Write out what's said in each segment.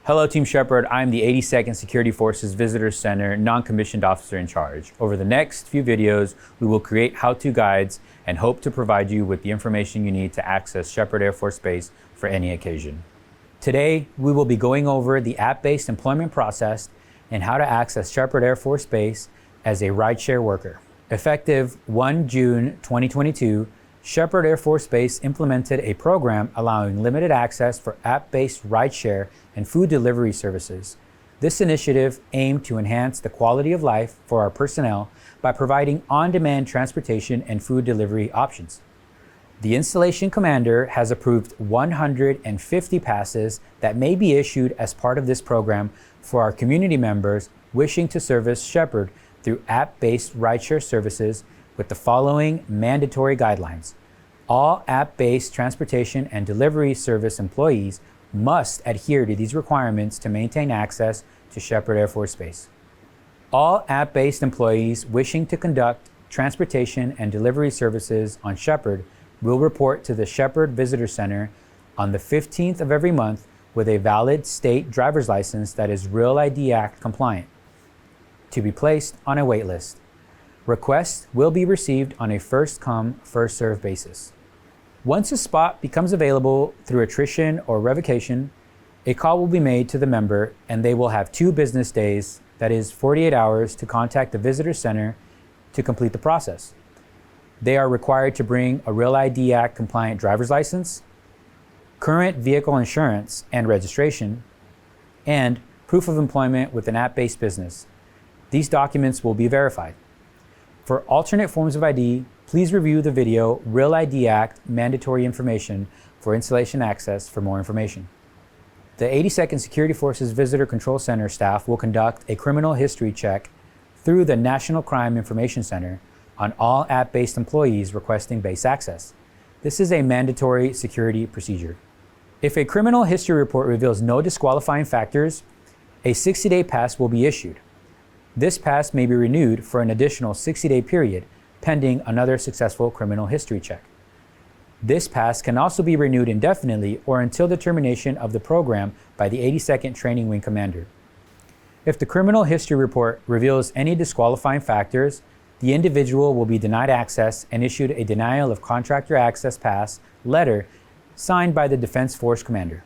Hello, Team Sheppard. I'm the 82nd Security Forces Visitor Center non-commissioned officer in charge. Over the next few videos, we will create how-to guides and hope to provide you with the information you need to access Sheppard Air Force Base for any occasion. Today, we will be going over the app-based employment process and how to access Sheppard Air Force Base as a rideshare worker. Effective 1 June 2022, Sheppard Air Force Base implemented a program allowing limited access for app-based rideshare and food delivery services. This initiative aimed to enhance the quality of life for our personnel by providing on-demand transportation and food delivery options. The installation commander has approved 150 passes that may be issued as part of this program for our community members wishing to service Sheppard through app-based rideshare services with the following mandatory guidelines. All app-based transportation and delivery service employees must adhere to these requirements to maintain access to Sheppard Air Force Base. All app-based employees wishing to conduct transportation and delivery services on Sheppard will report to the Sheppard Visitor Center on the 15th of every month with a valid state driver's license that is Real ID Act compliant, to be placed on a wait list. Requests will be received on a first-come, first-served basis. Once a spot becomes available through attrition or revocation, a call will be made to the member and they will have 2 business days, that is 48 hours, to contact the Visitor Center to complete the process. They are required to bring a Real ID Act compliant driver's license, current vehicle insurance and registration, and proof of employment with an app-based business. These documents will be verified. For alternate forms of ID, please review the video Real ID Act Mandatory Information for Installation Access for more information. The 82nd Security Forces Visitor Control Center staff will conduct a criminal history check through the National Crime Information Center on all app-based employees requesting base access. This is a mandatory security procedure. If a criminal history report reveals no disqualifying factors, a 60-day pass will be issued. This pass may be renewed for an additional 60-day period, pending another successful criminal history check. This pass can also be renewed indefinitely or until the termination of the program by the 82nd Training Wing Commander. If the criminal history report reveals any disqualifying factors, the individual will be denied access and issued a denial of contractor access pass letter signed by the Defense Force Commander.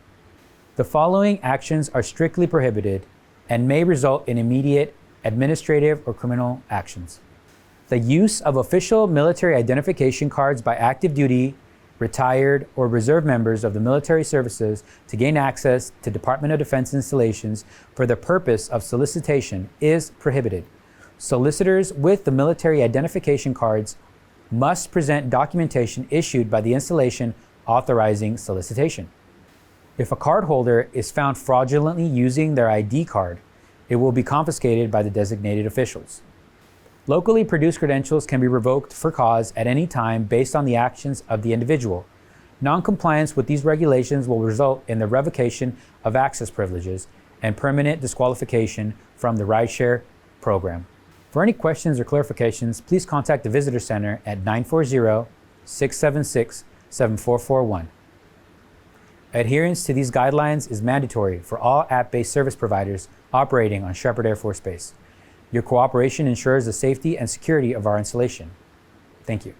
The following actions are strictly prohibited and may result in immediate administrative or criminal actions. The use of official military identification cards by active duty, retired, or reserve members of the military services to gain access to Department of Defense installations for the purpose of solicitation is prohibited. Solicitors with the military identification cards must present documentation issued by the installation authorizing solicitation. If a cardholder is found fraudulently using their ID card, it will be confiscated by the designated officials. Locally produced credentials can be revoked for cause at any time based on the actions of the individual. Non-compliance with these regulations will result in the revocation of access privileges and permanent disqualification from the rideshare program. For any questions or clarifications, please contact the Visitor Center at 940-676-7441. Adherence to these guidelines is mandatory for all app-based service providers operating on Sheppard Air Force Base. Your cooperation ensures the safety and security of our installation. Thank you.